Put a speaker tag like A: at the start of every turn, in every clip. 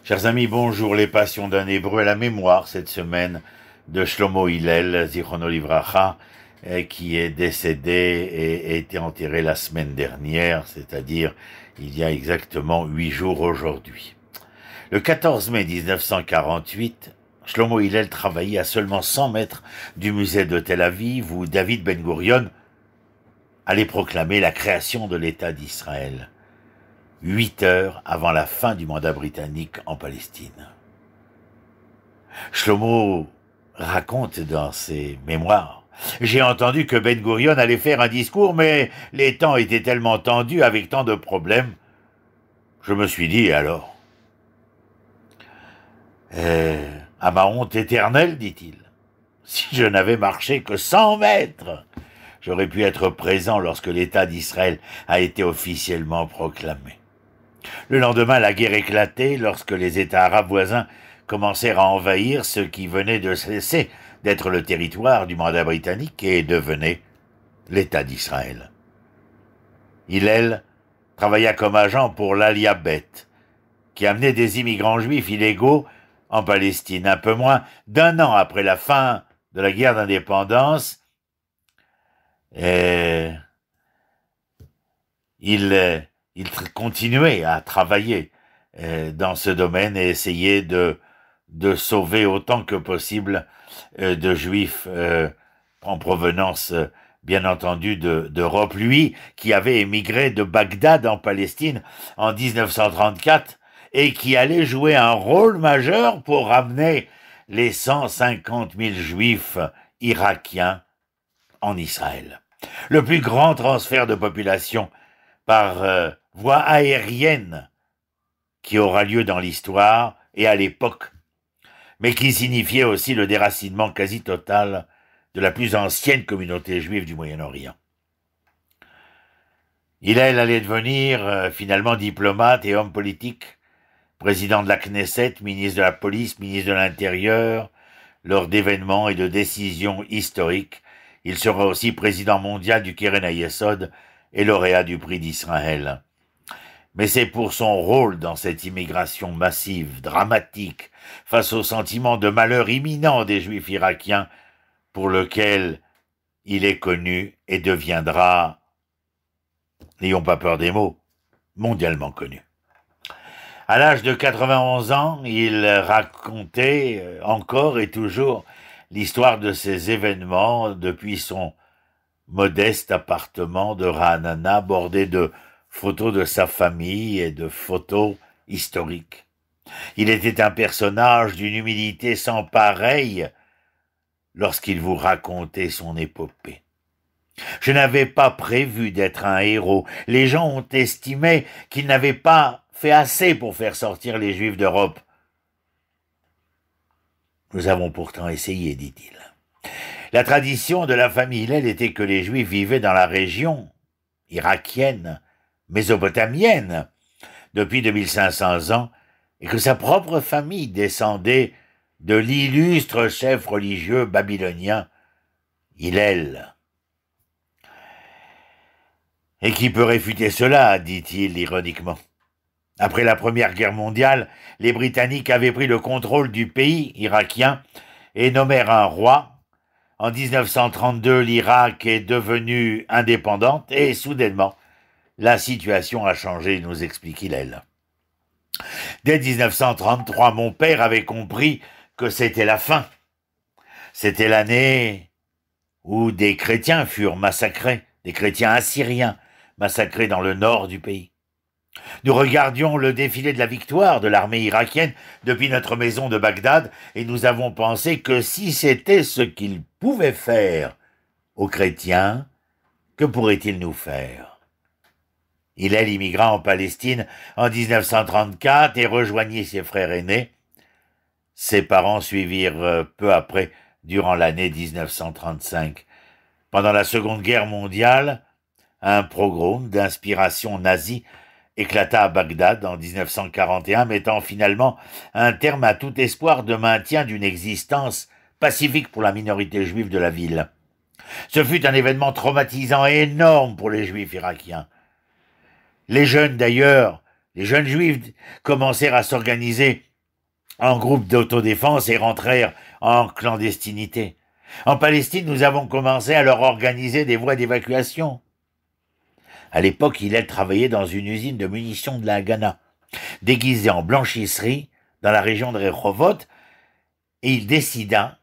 A: Chers amis, bonjour. Les passions d'un Hébreu à la mémoire cette semaine de Shlomo Hillel, Zichrono Livracha, qui est décédé et a été enterré la semaine dernière, c'est-à-dire il y a exactement 8 jours aujourd'hui. Le 14 mai 1948, Shlomo Hillel travaillait à seulement 100 mètres du musée de Tel Aviv où David Ben Gurion allait proclamer la création de l'État d'Israël. 8 heures avant la fin du mandat britannique en Palestine. Shlomo raconte dans ses mémoires: « J'ai entendu que Ben Gurion allait faire un discours, mais les temps étaient tellement tendus avec tant de problèmes. Je me suis dit alors, à ma honte éternelle, dit-il, si je n'avais marché que 100 mètres, j'aurais pu être présent lorsque l'État d'Israël a été officiellement proclamé. » Le lendemain, la guerre éclatait lorsque les États arabes voisins commencèrent à envahir ce qui venait de cesser d'être le territoire du mandat britannique et devenait l'État d'Israël. Hillel travailla comme agent pour l'Aliabet, qui amenait des immigrants juifs illégaux en Palestine. Un peu moins d'un an après la fin de la guerre d'indépendance, il continuait à travailler dans ce domaine et essayait de sauver autant que possible de juifs en provenance, bien entendu, d'Europe. Lui, qui avait émigré de Bagdad en Palestine en 1934 et qui allait jouer un rôle majeur pour ramener les 150 000 juifs irakiens en Israël. Le plus grand transfert de population par voie aérienne qui aura lieu dans l'histoire et à l'époque, mais qui signifiait aussi le déracinement quasi total de la plus ancienne communauté juive du Moyen-Orient. Hillel allait devenir finalement diplomate et homme politique, président de la Knesset, ministre de la police, ministre de l'Intérieur. Lors d'événements et de décisions historiques, il sera aussi président mondial du Keren HaYesod et lauréat du prix d'Israël. Mais c'est pour son rôle dans cette immigration massive, dramatique, face au sentiment de malheur imminent des Juifs irakiens, pour lequel il est connu et deviendra, n'ayons pas peur des mots, mondialement connu. À l'âge de 91 ans, il racontait encore et toujours l'histoire de ces événements depuis son modeste appartement de Ra'anana, bordé de photos de sa famille et de photos historiques. Il était un personnage d'une humilité sans pareille lorsqu'il vous racontait son épopée. Je n'avais pas prévu d'être un héros. Les gens ont estimé qu'il n'avait pas fait assez pour faire sortir les Juifs d'Europe. Nous avons pourtant essayé, dit-il. La tradition de la famille Hillel était que les Juifs vivaient dans la région irakienne, mésopotamienne, depuis 2500 ans, et que sa propre famille descendait de l'illustre chef religieux babylonien Hillel. Et qui peut réfuter cela, dit-il ironiquement. Après la Première Guerre mondiale, les Britanniques avaient pris le contrôle du pays irakien et nommèrent un roi. En 1932, l'Irak est devenu indépendante et soudainement, la situation a changé, nous explique Hillel. Dès 1933, mon père avait compris que c'était la fin. C'était l'année où des chrétiens furent massacrés, des chrétiens assyriens massacrés dans le nord du pays. Nous regardions le défilé de la victoire de l'armée irakienne depuis notre maison de Bagdad et nous avons pensé que si c'était ce qu'ils pouvaient faire aux chrétiens, que pourraient-ils nous faire? Hillel immigra en Palestine en 1934 et rejoignit ses frères aînés. Ses parents suivirent peu après, durant l'année 1935. Pendant la Seconde Guerre mondiale, un pogrom d'inspiration nazie éclata à Bagdad en 1941, mettant finalement un terme à tout espoir de maintien d'une existence pacifique pour la minorité juive de la ville. Ce fut un événement traumatisant et énorme pour les Juifs irakiens. Les jeunes d'ailleurs, les jeunes Juifs commencèrent à s'organiser en groupe d'autodéfense et rentrèrent en clandestinité. En Palestine, nous avons commencé à leur organiser des voies d'évacuation. À l'époque, Hillel travaillait dans une usine de munitions de la Haganah, déguisé en blanchisserie dans la région de Rehovot, et il décida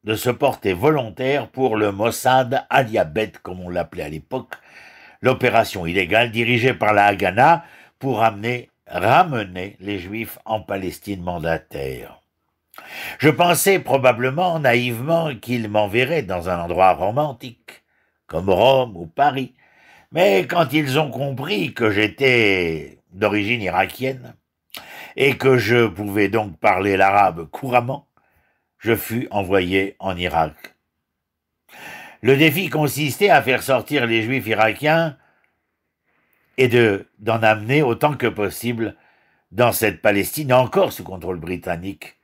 A: de se porter volontaire pour le Mossad Aliyabet, comme on l'appelait à l'époque, l'opération illégale dirigée par la Haganah pour ramener les Juifs en Palestine mandataire. Je pensais probablement naïvement qu'ils m'enverraient dans un endroit romantique, comme Rome ou Paris, mais quand ils ont compris que j'étais d'origine irakienne et que je pouvais donc parler l'arabe couramment, je fus envoyé en Irak. Le défi consistait à faire sortir les Juifs irakiens et d'en amener autant que possible dans cette Palestine encore sous contrôle britannique,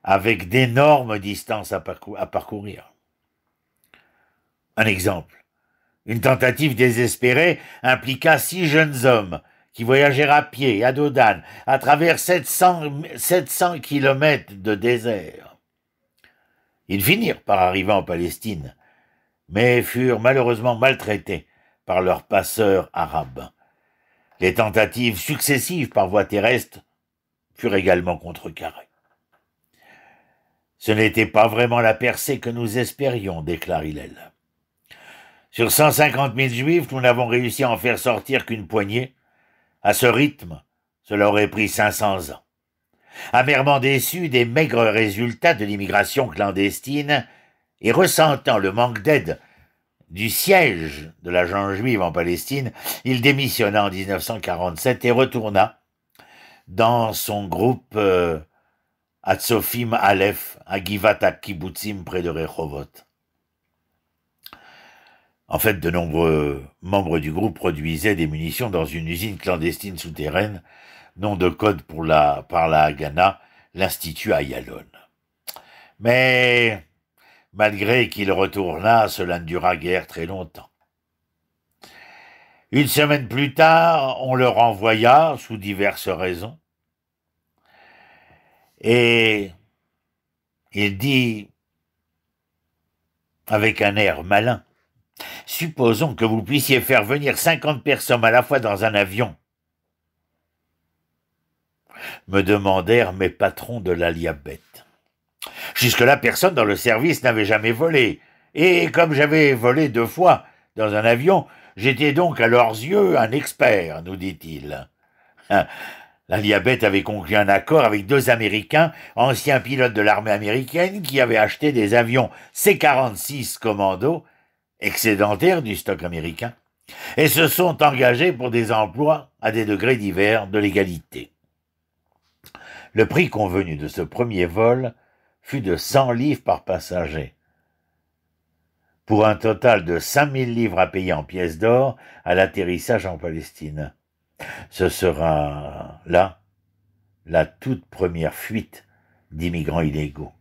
A: avec d'énormes distances à parcourir. Un exemple. Une tentative désespérée impliqua 6 jeunes hommes qui voyagèrent à pied, à dos d'âne, à travers 700 kilomètres de désert. Ils finirent par arriver en Palestine, mais furent malheureusement maltraités par leurs passeurs arabes. Les tentatives successives par voie terrestre furent également contrecarrées. Ce n'était pas vraiment la percée que nous espérions, déclare Hillel. Sur 150 000 Juifs, nous n'avons réussi à en faire sortir qu'une poignée. À ce rythme, cela aurait pris 500 ans. Amèrement déçus des maigres résultats de l'immigration clandestine et ressentant le manque d'aide du siège de l'agence juive en Palestine, il démissionna en 1947 et retourna dans son groupe Hatzofim Aleph à Givat HaKibbutzim près de Rehovot. En fait, de nombreux membres du groupe produisaient des munitions dans une usine clandestine souterraine, nom de code par la Haganah, l'Institut Ayalon. Mais malgré qu'il retourna, cela ne dura guère très longtemps. Une semaine plus tard, on le renvoya sous diverses raisons. Et il dit, avec un air malin, « Supposons que vous puissiez faire venir 50 personnes à la fois dans un avion. » me demandèrent mes patrons de l'Aliyabet. Jusque-là, personne dans le service n'avait jamais volé, et comme j'avais volé 2 fois dans un avion, j'étais donc à leurs yeux un expert, nous dit-il. L'Aliyabet avait conclu un accord avec 2 Américains, anciens pilotes de l'armée américaine, qui avaient acheté des avions C-46 Commando, excédentaires du stock américain, et se sont engagés pour des emplois à des degrés divers de légalité. Le prix convenu de ce premier vol fut de 100 livres par passager, pour un total de 5000 livres à payer en pièces d'or à l'atterrissage en Palestine. Ce sera là la toute première fuite d'immigrants illégaux.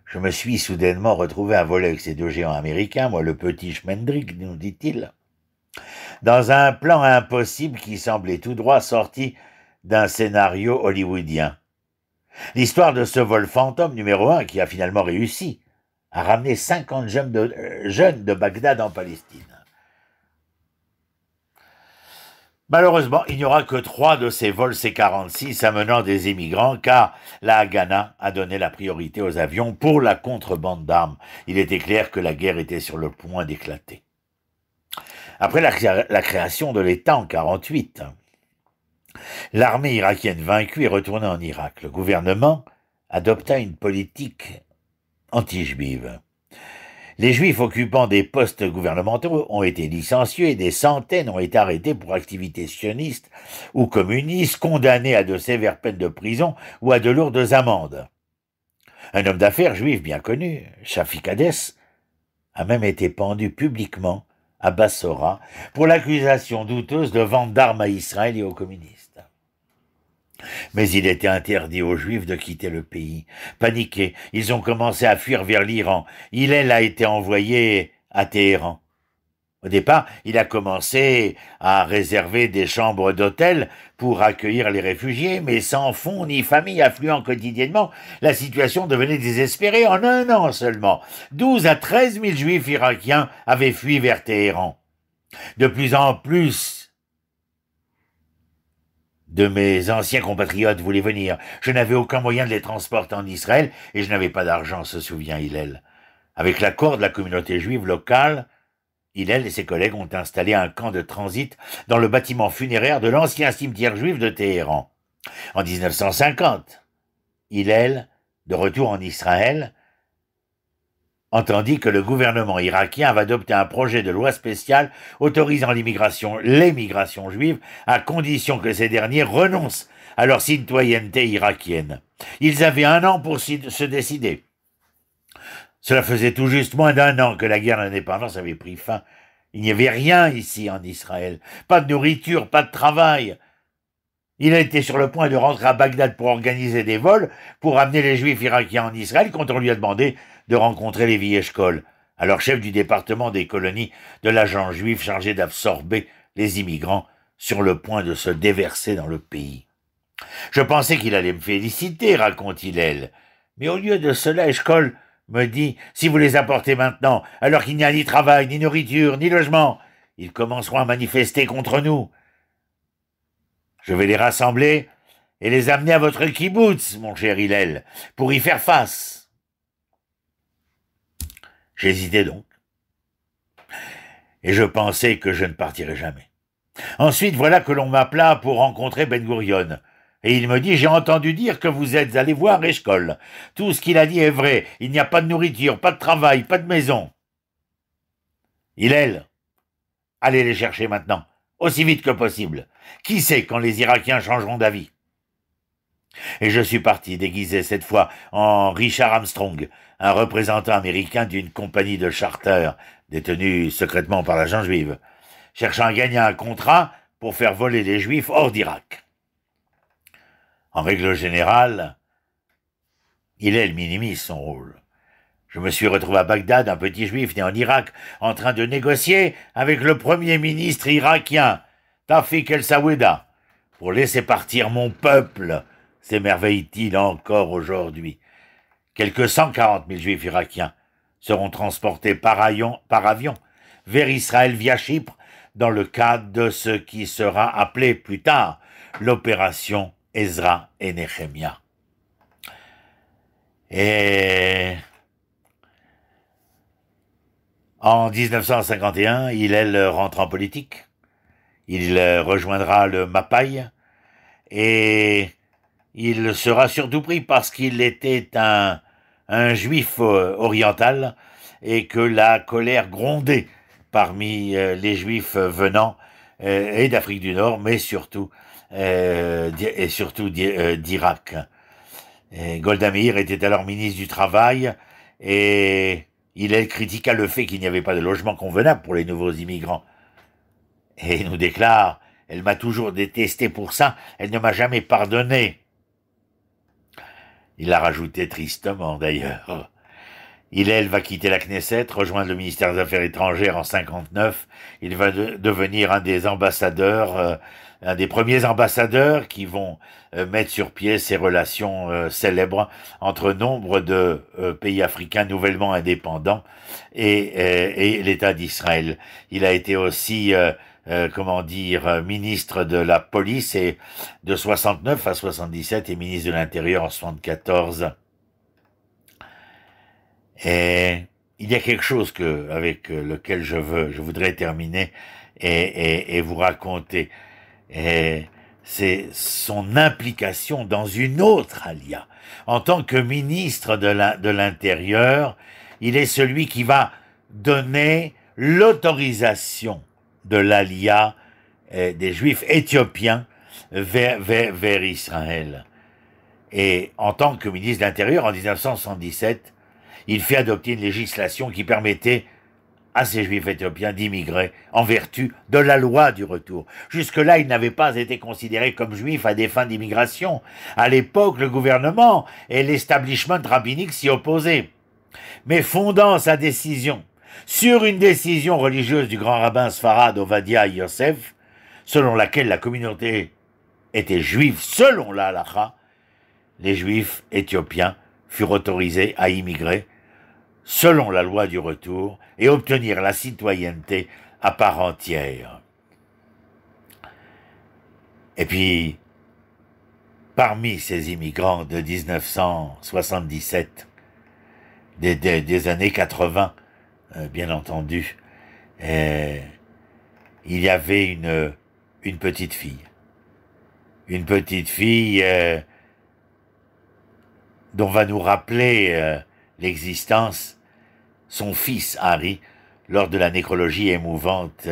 A: Je me suis soudainement retrouvé à voler avec ces 2 géants américains, moi le petit Schmendrick, nous dit-il, dans un plan impossible qui semblait tout droit sorti d'un scénario hollywoodien. L'histoire de ce vol fantôme numéro 1 qui a finalement réussi à ramener 50 jeunes de Bagdad en Palestine. Malheureusement, il n'y aura que 3 de ces vols C-46 amenant des immigrants, car la Haganah a donné la priorité aux avions pour la contrebande d'armes. Il était clair que la guerre était sur le point d'éclater. Après la création de l'État en 1948, l'armée irakienne vaincue est retournée en Irak. Le gouvernement adopta une politique anti-juive. Les Juifs occupant des postes gouvernementaux ont été licenciés et des centaines ont été arrêtés pour activités sionistes ou communistes, condamnés à de sévères peines de prison ou à de lourdes amendes. Un homme d'affaires juif bien connu, Shafik Hades, a même été pendu publiquement à Bassora pour l'accusation douteuse de vente d'armes à Israël et aux communistes. Mais il était interdit aux Juifs de quitter le pays. Paniqués, ils ont commencé à fuir vers l'Iran. Hillel a été envoyé à Téhéran. Au départ, il a commencé à réserver des chambres d'hôtel pour accueillir les réfugiés, mais sans fonds ni famille affluant quotidiennement, la situation devenait désespérée. En un an seulement, 12 à 13 000 juifs irakiens avaient fui vers Téhéran. De plus en plus de mes anciens compatriotes voulaient venir. Je n'avais aucun moyen de les transporter en Israël et je n'avais pas d'argent, se souvient Hillel. Avec l'accord de la communauté juive locale, Hillel et ses collègues ont installé un camp de transit dans le bâtiment funéraire de l'ancien cimetière juif de Téhéran. En 1950, Hillel, de retour en Israël, entendit que le gouvernement irakien avait adopté un projet de loi spéciale autorisant l'émigration juive à condition que ces derniers renoncent à leur citoyenneté irakienne. Ils avaient un an pour se décider. Cela faisait tout juste moins d'un an que la guerre d'indépendance avait pris fin. Il n'y avait rien ici en Israël. Pas de nourriture, pas de travail. Il a été sur le point de rentrer à Bagdad pour organiser des vols pour amener les juifs irakiens en Israël quand on lui a demandé de rencontrer Lévi Eshkol, alors chef du département des colonies de l'agent juif chargé d'absorber les immigrants sur le point de se déverser dans le pays. Je pensais qu'il allait me féliciter, raconte Hillel, mais au lieu de cela, Eshkol me dit « Si vous les apportez maintenant, alors qu'il n'y a ni travail, ni nourriture, ni logement, ils commenceront à manifester contre nous. Je vais les rassembler et les amener à votre kibbutz, mon cher Hillel, pour y faire face. » J'hésitais donc, et je pensais que je ne partirais jamais. Ensuite, voilà que l'on m'appela pour rencontrer Ben Gurion, et il me dit « J'ai entendu dire que vous êtes allé voir Eshkol. Tout ce qu'il a dit est vrai, il n'y a pas de nourriture, pas de travail, pas de maison. Hillel, allez les chercher maintenant, aussi vite que possible. Qui sait quand les Irakiens changeront d'avis ?» Et je suis parti, déguisé cette fois en Richard Armstrong, un représentant américain d'une compagnie de charter détenue secrètement par l'agent juive, cherchant à gagner un contrat pour faire voler les Juifs hors d'Irak. En règle générale, Hillel minimise son rôle. Je me suis retrouvé à Bagdad, un petit Juif né en Irak, en train de négocier avec le premier ministre irakien, Tawfiq el-Saweda, pour laisser partir mon peuple, s'émerveille-t-il encore aujourd'hui. Quelques 140 000 Juifs irakiens seront transportés par avion vers Israël via Chypre dans le cadre de ce qui sera appelé plus tard l'opération Ezra et Nehemia. Et en 1951, Hillel rentre en politique. Il rejoindra le Mapai et il sera surtout pris parce qu'il était un juif oriental et que la colère grondait parmi les juifs venant et d'Afrique du Nord, mais surtout d'Irak. Golda Meir était alors ministre du Travail et il critiqua le fait qu'il n'y avait pas de logement convenable pour les nouveaux immigrants. Et il nous déclare « Elle m'a toujours détesté pour ça, elle ne m'a jamais pardonné. » Il l'a rajouté tristement d'ailleurs. Hillel va quitter la Knesset, rejoindre le ministère des Affaires étrangères en 59. Il va devenir un des ambassadeurs, un des premiers ambassadeurs qui vont mettre sur pied ces relations célèbres entre nombre de pays africains nouvellement indépendants et l'État d'Israël. Il a été aussi ministre de la police et de 69 à 77 et ministre de l'Intérieur en 74. Et il y a quelque chose avec lequel je voudrais terminer et vous raconter. Et c'est son implication dans une autre alia. En tant que ministre de l'Intérieur, il est celui qui va donner l'autorisation de l'alia des Juifs éthiopiens vers Israël. Et en tant que ministre de l'Intérieur, en 1977, il fait adopter une législation qui permettait à ces Juifs éthiopiens d'immigrer en vertu de la loi du retour. Jusque-là, ils n'avaient pas été considérés comme Juifs à des fins d'immigration. À l'époque, le gouvernement et l'establishment rabbinique s'y opposaient. Mais fondant sa décision sur une décision religieuse du grand rabbin Sfarad Ovadia Yosef, selon laquelle la communauté était juive selon la halakha, les juifs éthiopiens furent autorisés à immigrer selon la loi du retour et obtenir la citoyenneté à part entière. Et puis, parmi ces immigrants de 1977, des années 80, bien entendu, il y avait une petite fille. Une petite fille dont va nous rappeler l'existence son fils Harry lors de la nécrologie émouvante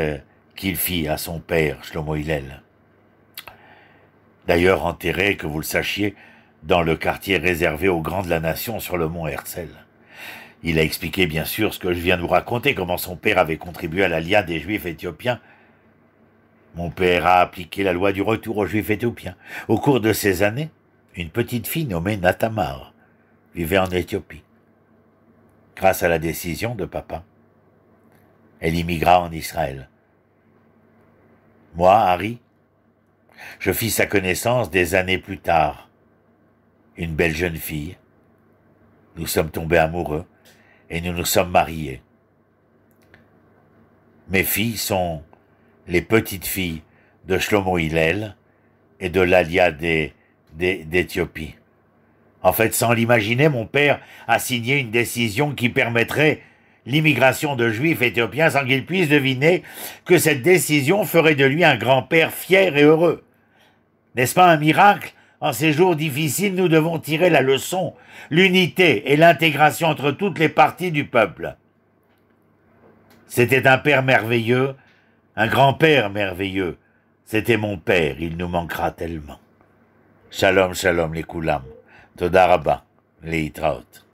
A: qu'il fit à son père, Shlomo Hillel. D'ailleurs enterré, que vous le sachiez, dans le quartier réservé aux grands de la nation sur le mont Herzl. Il a expliqué bien sûr ce que je viens de vous raconter, comment son père avait contribué à l'alliance des Juifs éthiopiens. Mon père a appliqué la loi du retour aux Juifs éthiopiens. Au cours de ces années, une petite fille nommée Natamar vivait en Éthiopie. Grâce à la décision de papa, elle immigra en Israël. Moi, Harry, je fis sa connaissance des années plus tard. Une belle jeune fille. Nous sommes tombés amoureux et nous nous sommes mariés. Mes filles sont les petites filles de Shlomo Hillel et de l'Alia d'Éthiopie. En fait, sans l'imaginer, mon père a signé une décision qui permettrait l'immigration de Juifs éthiopiens sans qu'il puisse deviner que cette décision ferait de lui un grand-père fier et heureux. N'est-ce pas un miracle? En ces jours difficiles, nous devons tirer la leçon, l'unité et l'intégration entre toutes les parties du peuple. C'était un père merveilleux, un grand-père merveilleux. C'était mon père, il nous manquera tellement. Shalom, shalom, les koulam. Toda rabba, les hitraot.